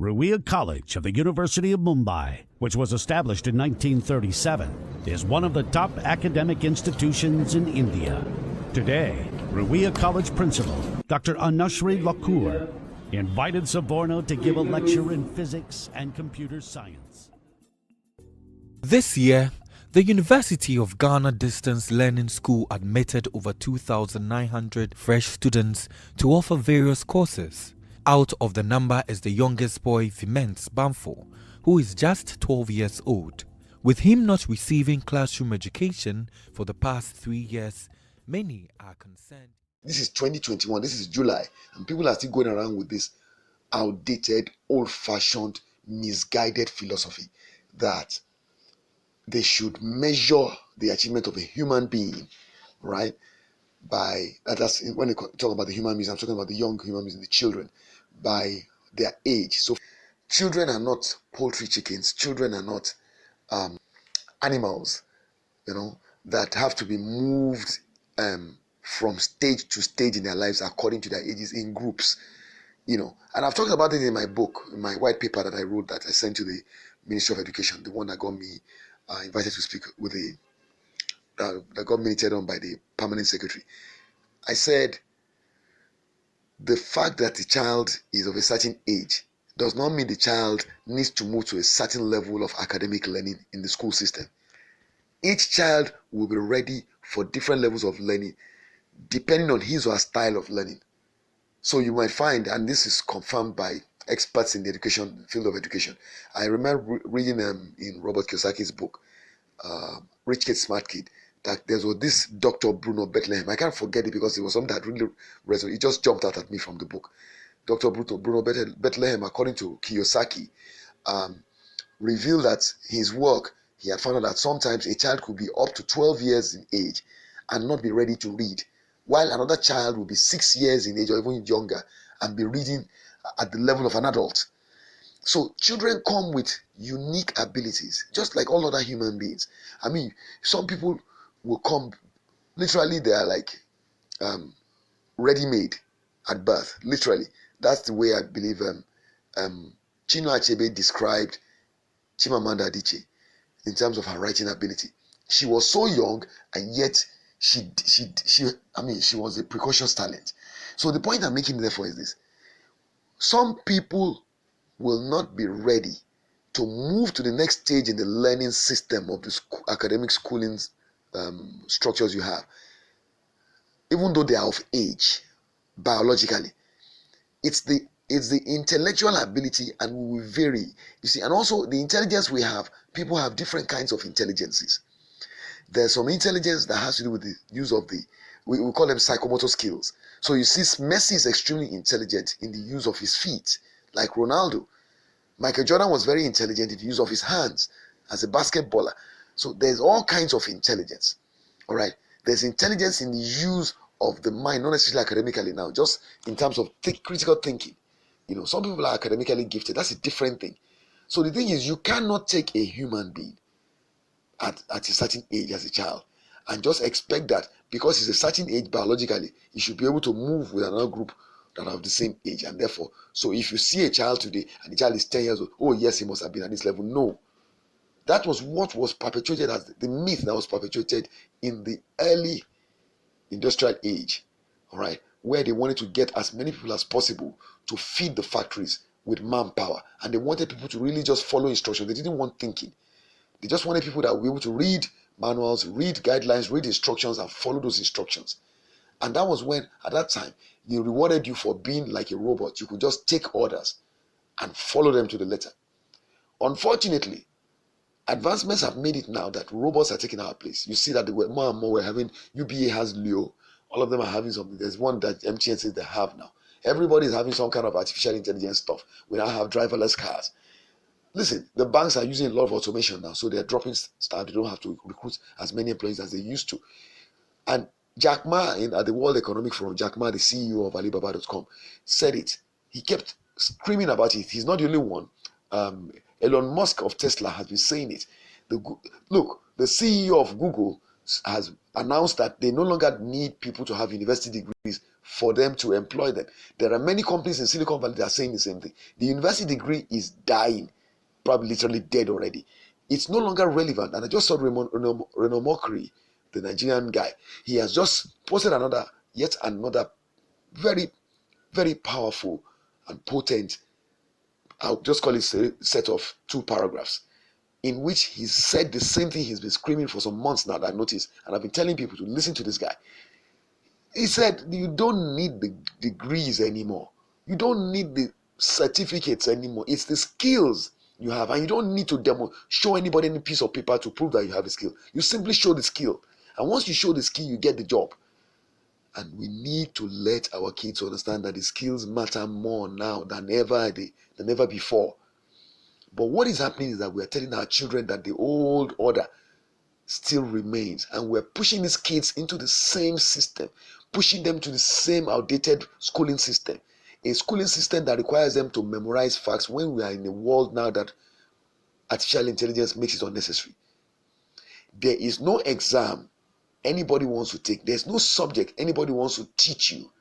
Ruia College of the University of Mumbai, which was established in 1937, is one of the top academic institutions in India. Today, Ruia College principal, Dr. Anushree Lakur, invited Savorno to give a lecture in physics and computer science. This year, the University of Ghana Distance Learning School admitted over 2,900 fresh students to offer various courses. Out of the number is the youngest boy, Vimens Bamfo, who is just 12 years old. With him not receiving classroom education for the past 3 years, many are concerned. This is 2021, this is July, and people are still going around with this outdated, old-fashioned, misguided philosophy that they should measure the achievement of a human being, right? That's when I talk about the human beings, I'm talking about the young human beings, the children, by their age. So children are not poultry chickens. Children are not animals, that have to be moved from stage to stage in their lives according to their ages in groups, And I've talked about it in my book, in my white paper that I wrote that I sent to the Ministry of Education, the one that got me invited to speak with that got minuted on by the permanent secretary. I said, the fact that the child is of a certain age does not mean the child needs to move to a certain level of academic learning in the school system. Each child will be ready for different levels of learning depending on his or her style of learning. So you might find, and this is confirmed by experts in the field of education. I remember reading in Robert Kiyosaki's book, Rich Kid, Smart Kid, that there was this Dr. Bruno Bethlehem. I can't forget it because it was something that really resonated. It just jumped out at me from the book. Dr. Bruno Bethlehem, according to Kiyosaki, revealed that his work, he had found out that sometimes a child could be up to 12 years in age and not be ready to read, while another child will be 6 years in age or even younger and be reading at the level of an adult. So children come with unique abilities, just like all other human beings. I mean, some people will come, literally they are like ready-made at birth, literally. That's the way I believe Chinua Achebe described Chimamanda Adichie in terms of her writing ability. She was so young, and yet she was a precocious talent. So the point I'm making therefore is this: some people will not be ready to move to the next stage in the learning system of the academic schooling structures you have, even though they are of age biologically. It's the intellectual ability, and we will vary. You see, and also the intelligence we have, people have different kinds of intelligences. There's some intelligence that has to do with the use of we call them psychomotor skills. So you see, Messi is extremely intelligent in the use of his feet, like Ronaldo. Michael Jordan was very intelligent in the use of his hands as a basketballer. So there's all kinds of intelligence. All right. There's intelligence in the use of the mind, not necessarily academically now, just in terms of critical thinking. Some people are academically gifted. That's a different thing. So the thing is, you cannot take a human being at a certain age as a child and just expect that because he's a certain age biologically, he should be able to move with another group that are of the same age. And therefore, so if you see a child today and the child is 10 years old, oh yes, he must have been at this level. No. That was what was perpetuated as the myth that was perpetuated in the early industrial age, all right, where they wanted to get as many people as possible to feed the factories with manpower. And they wanted people to really just follow instructions. They didn't want thinking. They just wanted people that were able to read manuals, read guidelines, read instructions, and follow those instructions. And that was when, at that time, they rewarded you for being like a robot. You could just take orders and follow them to the letter. Unfortunately, advancements have made it now that robots are taking our place. You see that more and more we're having, UBA has Leo. All of them are having something. There's one that MTN says they have now. Everybody is having some kind of artificial intelligence stuff. We now have driverless cars. Listen, the banks are using a lot of automation now, so they're dropping staff. They don't have to recruit as many employees as they used to. And Jack Ma, at the World Economic Forum, Jack Ma, the CEO of Alibaba.com, said it. He kept screaming about it. He's not the only one. Elon Musk of Tesla has been saying it. Look, the CEO of Google has announced that they no longer need people to have university degrees for them to employ them. There are many companies in Silicon Valley that are saying the same thing. The university degree is dying, probably literally dead already. It's no longer relevant. And I just saw Reno Mokri, the Nigerian guy. He has just posted yet another very, very powerful and potent, I'll just call it a set of 2 paragraphs, in which he said the same thing he's been screaming for some months now that I noticed. And I've been telling people to listen to this guy. He said, you don't need the degrees anymore. You don't need the certificates anymore. It's the skills you have. And you don't need to show anybody any piece of paper to prove that you have a skill. You simply show the skill. And once you show the skill, you get the job. And we need to let our kids understand that the skills matter more now than ever before. But what is happening is that we are telling our children that the old order still remains, and we're pushing these kids into the same system, pushing them to the same outdated schooling system, a schooling system that requires them to memorize facts when we are in a world now that artificial intelligence makes it unnecessary. There is no exam anybody wants to take. There's no subject anybody wants to teach you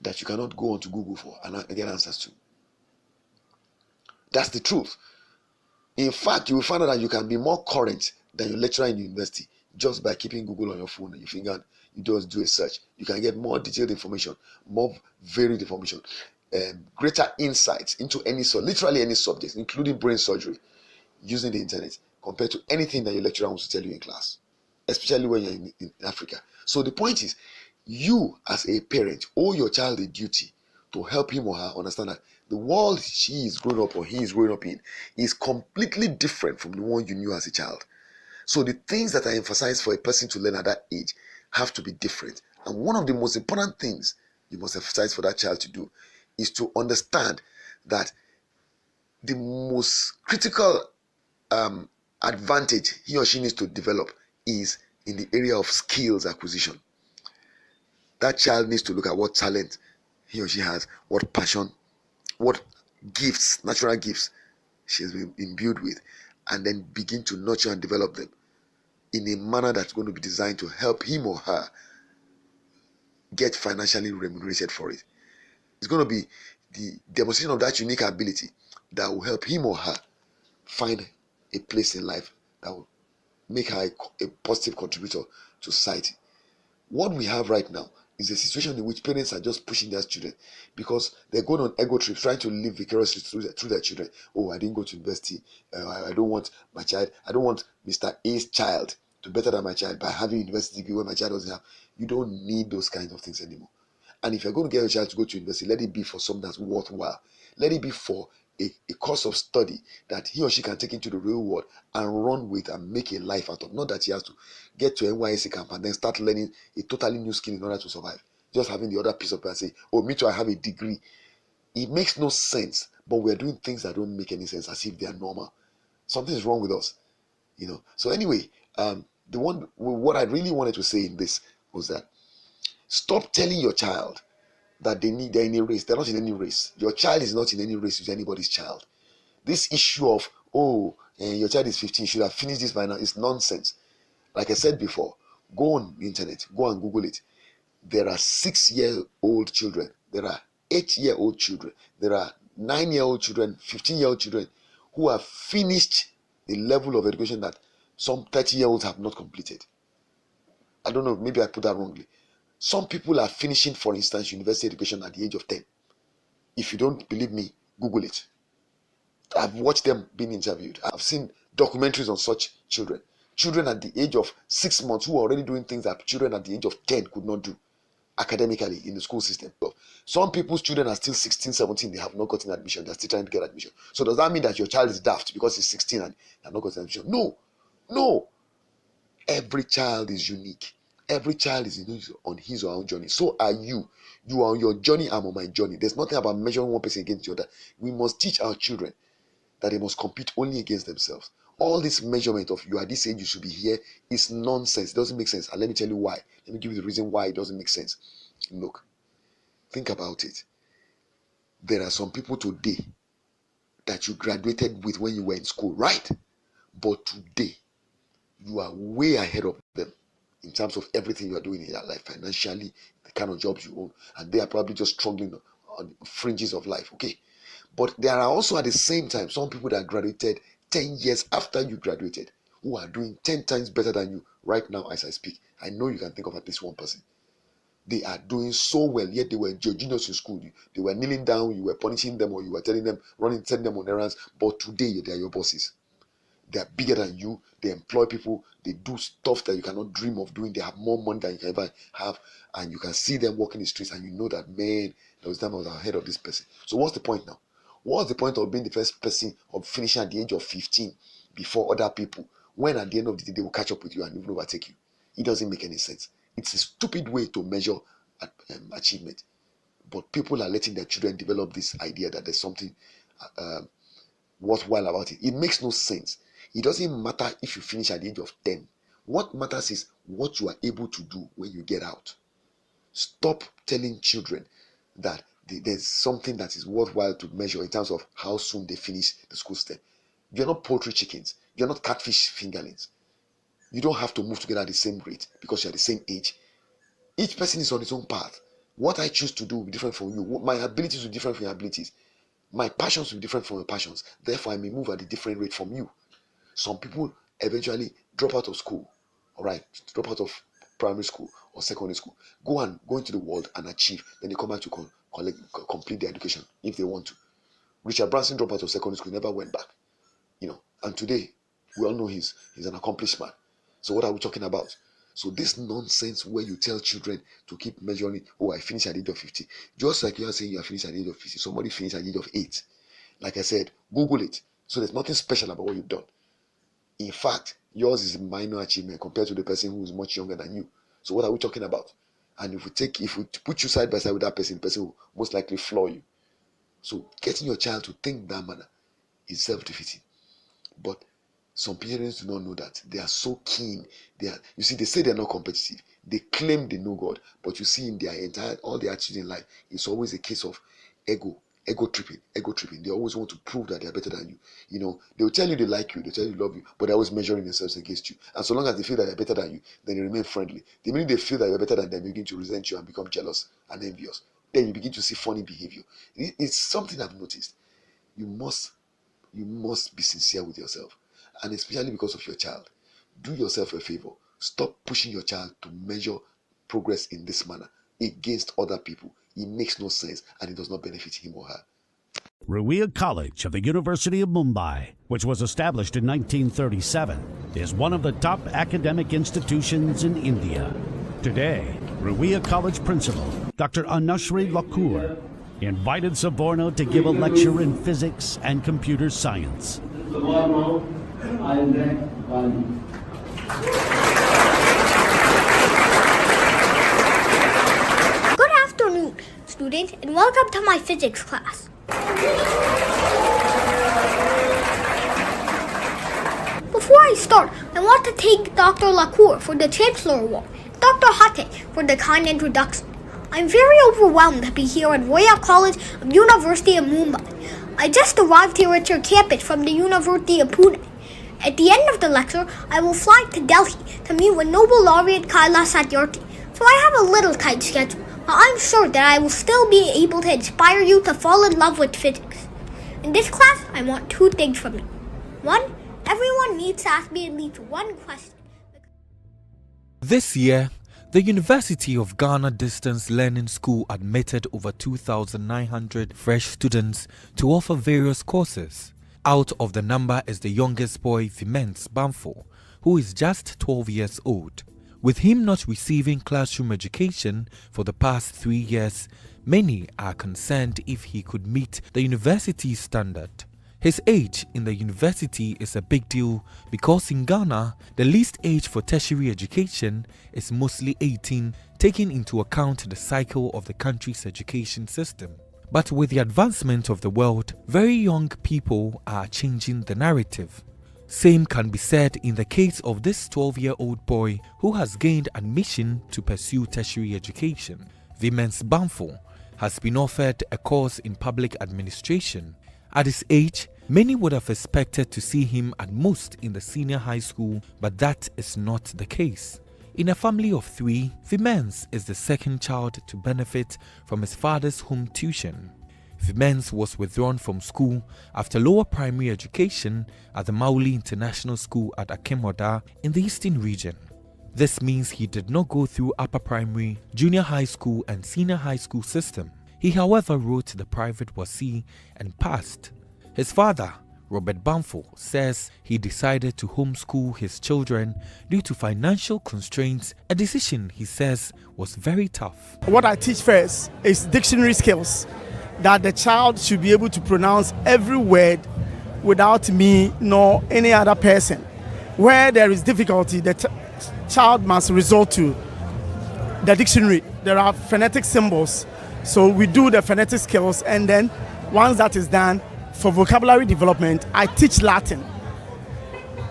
that you cannot go onto Google for and get answers to. That's the truth. In fact, you will find out that you can be more current than your lecturer in university just by keeping Google on your phone and your finger and you just do a search. You can get more detailed information, more varied information, greater insights into literally any subject, including brain surgery, using the internet compared to anything that your lecturer wants to tell you in class, especially when you're in Africa. So the point is, you as a parent owe your child a duty to help him or her understand that the world she is growing up or he is growing up in is completely different from the one you knew as a child. So the things that are emphasized for a person to learn at that age have to be different. And one of the most important things you must emphasize for that child to do is to understand that the most critical advantage he or she needs to develop is in the area of skills acquisition. That child needs to look at what talent he or she has, what passion, what gifts, natural gifts she has been imbued with, and then begin to nurture and develop them in a manner that's going to be designed to help him or her get financially remunerated for it. It's going to be the demonstration of that unique ability that will help him or her find a place in life that will make her a positive contributor to society. What we have right now is a situation in which parents are just pushing their children because they're going on ego trips, trying to live vicariously through their children. Oh, I didn't go to university. I don't want my child. I don't want Mr. A's child to better than my child by having university degree when my child doesn't have. You don't need those kinds of things anymore. And if you're going to get your child to go to university, let it be for something that's worthwhile. Let it be for a course of study that he or she can take into the real world and run with and make a life out of. Not that he has to get to NYSC camp and then start learning a totally new skill in order to survive. Just having the other piece of paper and say, oh, me too, I have a degree. It makes no sense, but we're doing things that don't make any sense as if they are normal. Something is wrong with us, So anyway, what I really wanted to say in this was that stop telling your child that they're in a race. They're not in any race. Your child is not in any race with anybody's child. This issue of, your child is 15, should have finished this by now, is nonsense. Like I said before, go on the internet, go and Google it. There are 6-year-old children. There are 8-year-old children. There are 9-year-old children, 15-year-old children who have finished the level of education that some 30-year-olds have not completed. I don't know, maybe I put that wrongly. Some people are finishing, for instance, university education at the age of 10. If you don't believe me, Google it. I've watched them being interviewed. I've seen documentaries on such children. Children at the age of 6 months who are already doing things that children at the age of 10 could not do academically in the school system. Some people's children are still 16, 17. They have not gotten admission. They're still trying to get admission. So does that mean that your child is daft because he's 16 and they have not gotten admission? No. Every child is unique. Every child is on his or her own journey. So are you. You are on your journey, I'm on my journey. There's nothing about measuring one person against the other. We must teach our children that they must compete only against themselves. All this measurement of you at this age, you should be here, is nonsense. It doesn't make sense. And let me tell you why. Let me give you the reason why it doesn't make sense. Look, think about it. There are some people today that you graduated with when you were in school, right? But today, you are way ahead of them in terms of everything you are doing in your life, financially, the kind of jobs you own, and they are probably just struggling on the fringes of life. Okay, but there are also at the same time some people that graduated 10 years after you graduated who are doing 10 times better than you right now as I speak. I know you can think of at least one person. They are doing so well, yet they were juniors in school. They were kneeling down, you were punishing them, or you were telling them, sending them on errands. But today, they are your bosses. They are bigger than you. They employ people. They do stuff that you cannot dream of doing. They have more money than you can ever have. And you can see them walking the streets, and you know that, man, there was time I was ahead of this person. So what's the point now? What's the point of being the first person of finishing at the age of 15 before other people, when at the end of the day, they will catch up with you and even overtake you? It doesn't make any sense. It's a stupid way to measure achievement. But people are letting their children develop this idea that there's something worthwhile about it. It makes no sense. It doesn't matter if you finish at the age of 10. What matters is what you are able to do when you get out. Stop telling children that there's something that is worthwhile to measure in terms of how soon they finish the school step. You're not poultry chickens. You're not catfish fingerlings. You don't have to move together at the same rate because you're the same age. Each person is on his own path. What I choose to do will be different from you. My abilities will be different from your abilities. My passions will be different from your passions. Therefore, I may move at a different rate from you. Some people eventually drop out of school, all right, drop out of primary school or secondary school, go into the world and achieve. Then they come back to complete their education if they want to. Richard Branson dropped out of secondary school, never went back. And today we all know he's an accomplished man. So what are we talking about? So this nonsense where you tell children to keep measuring, oh, I finished at the age of 50. Just like you are saying you are finished at the age of 50. Somebody finished at the age of 8. Like I said, Google it. So there's nothing special about what you've done. In fact, yours is a minor achievement compared to the person who is much younger than you. So what are we talking about? And if we put you side by side with that person, the person will most likely floor you. So getting your child to think that manner is self-defeating. But some parents do not know that. They are so keen. They say they're not competitive. They claim they know God, but you see in all their attitude in life, it's always a case of ego tripping. They always want to prove that they are better than you. They will tell you they like you, they tell you they love you, but they're always measuring themselves against you. And so long as they feel that they're better than you, then they remain friendly. The minute they feel that you're better than them, they begin to resent you and become jealous and envious. Then you begin to see funny behavior. It's something I've noticed. You must be sincere with yourself, and especially because of your child. Do yourself a favor. Stop pushing your child to measure progress in this manner against other people. It makes no sense, and it does not benefit him or her. Ruia College of the University of Mumbai, which was established in 1937, is one of the top academic institutions in India. Today, Ruia College Principal Dr. Anushree Lakur invited Savorno to give a lecture in physics and computer science. Good afternoon, students, and welcome to my physics class. Before I start, I want to thank Dr. Lakur for the Chancellor Award, Dr. Hate for the kind introduction. I'm very overwhelmed to be here at Ruia College of University of Mumbai. I just arrived here at your campus from the University of Pune. At the end of the lecture, I will fly to Delhi to meet with Nobel laureate Kailash Satyarthi. So I have a little tight schedule, but I'm sure that I will still be able to inspire you to fall in love with physics. In this class, I want 2 things from you. 1, everyone needs to ask me at least 1 question. This year, the University of Ghana Distance Learning School admitted over 2,900 fresh students to offer various courses. Out of the number is the youngest boy, Vimens Bamfo, who is just 12 years old. With him not receiving classroom education for the past 3 years, many are concerned if he could meet the university's standard. His age in the university is a big deal because in Ghana, the least age for tertiary education is mostly 18, taking into account the cycle of the country's education system. But with the advancement of the world, very young people are changing the narrative. Same can be said in the case of this 12-year-old boy who has gained admission to pursue tertiary education. Vimens Bamfo has been offered a course in public administration. At his age, many would have expected to see him at most in the senior high school, but that is not the case. In a family of 3, Vimens is the second child to benefit from his father's home tuition. Vimens was withdrawn from school after lower primary education at the Mauli International School at Akemoda in the Eastern region. This means he did not go through upper primary, junior high school and senior high school system. He however wrote the private WASSCE and passed. His father, Robert Bamfo, says he decided to homeschool his children due to financial constraints, a decision he says was very tough. What I teach first is dictionary skills, that the child should be able to pronounce every word without me nor any other person. Where there is difficulty, the child must resort to the dictionary. There are phonetic symbols, so we do the phonetic skills, and then once that is done, for vocabulary development, I teach Latin.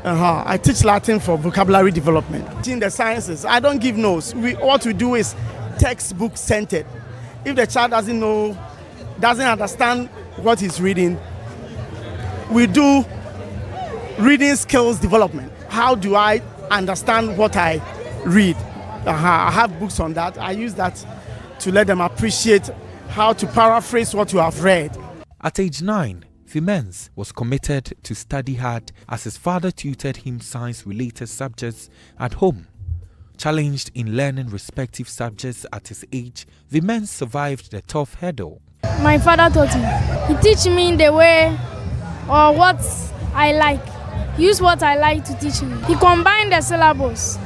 I teach Latin for vocabulary development. In the sciences, I don't give notes. What we do is textbook centered. If the child doesn't understand what he's reading, we do reading skills development. How do I understand what I read? I have books on that. I use that to let them appreciate how to paraphrase what you have read. At age 9, Vimens was committed to study hard as his father tutored him science-related subjects at home. Challenged in learning respective subjects at his age, Vimens survived the tough hurdle. My father taught me. He teach me the way or what I like. Use what I like to teach me. He combined the syllables.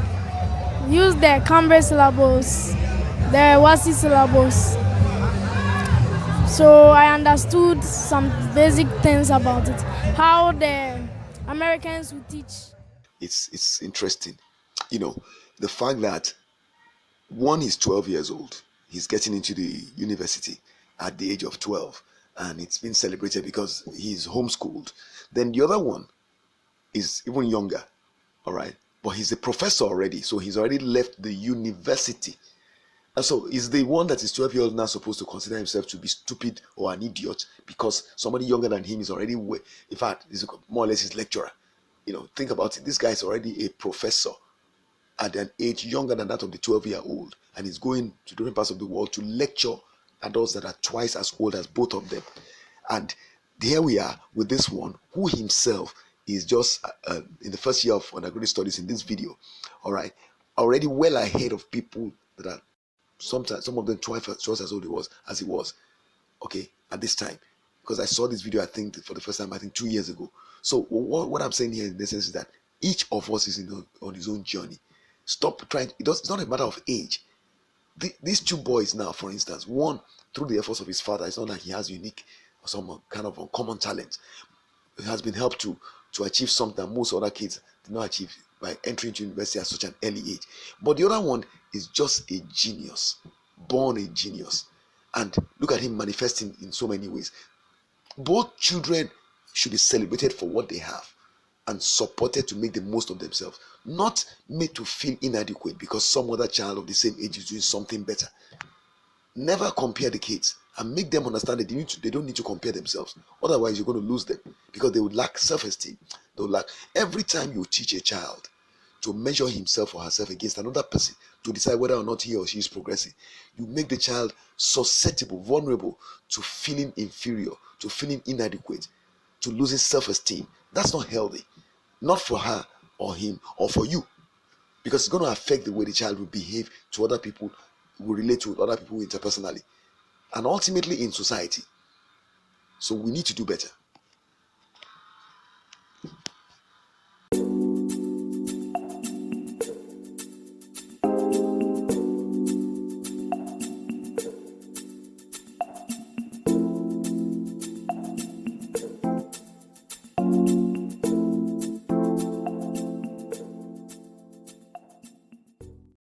Use the Cambridge syllables, the WASSCE syllables. So I understood some basic things about it. How the Americans would teach. It's interesting. The fact that one is 12 years old. He's getting into the university at the age of 12. And it's been celebrated because he's homeschooled. Then the other one is even younger. All right. But he's a professor already. So he's already left the university. And so is the one that is 12 years old now supposed to consider himself to be stupid or an idiot because somebody younger than him is already, in fact, is more or less his lecturer? Think about it. This guy is already a professor at an age younger than that of the 12-year-old. And he's going to different parts of the world to lecture adults that are twice as old as both of them. And here we are with this one who himself is just in the first year of undergraduate studies in this video. All right. Already well ahead of people that are sometimes, some of them twice as old as he was, okay, at this time. Because I saw this video, I think, for the first time, 2 years ago. So what I'm saying here in this sense is that each of us is on his own journey. Stop trying. It's not a matter of age. These two boys now, for instance, one, through the efforts of his father, it's not like he has unique or some kind of uncommon talent. He has been helped to achieve something that most other kids did not achieve by entering to university at such an early age. But the other one is just a genius, born a genius. And look at him manifesting in so many ways. Both children should be celebrated for what they have and supported to make the most of themselves, not made to feel inadequate because some other child of the same age is doing something better. Never compare the kids and make them understand that they don't need to compare themselves. Otherwise, you're going to lose them because they would lack self-esteem. They would lack. Every time you teach a child to measure himself or herself against another person to decide whether or not he or she is progressing, you make the child susceptible, vulnerable to feeling inferior, to feeling inadequate, to losing self-esteem. That's not healthy. Not for her or him or for you. Because it's going to affect the way the child will behave to other people, will relate to other people interpersonally, and ultimately in society. So we need to do better.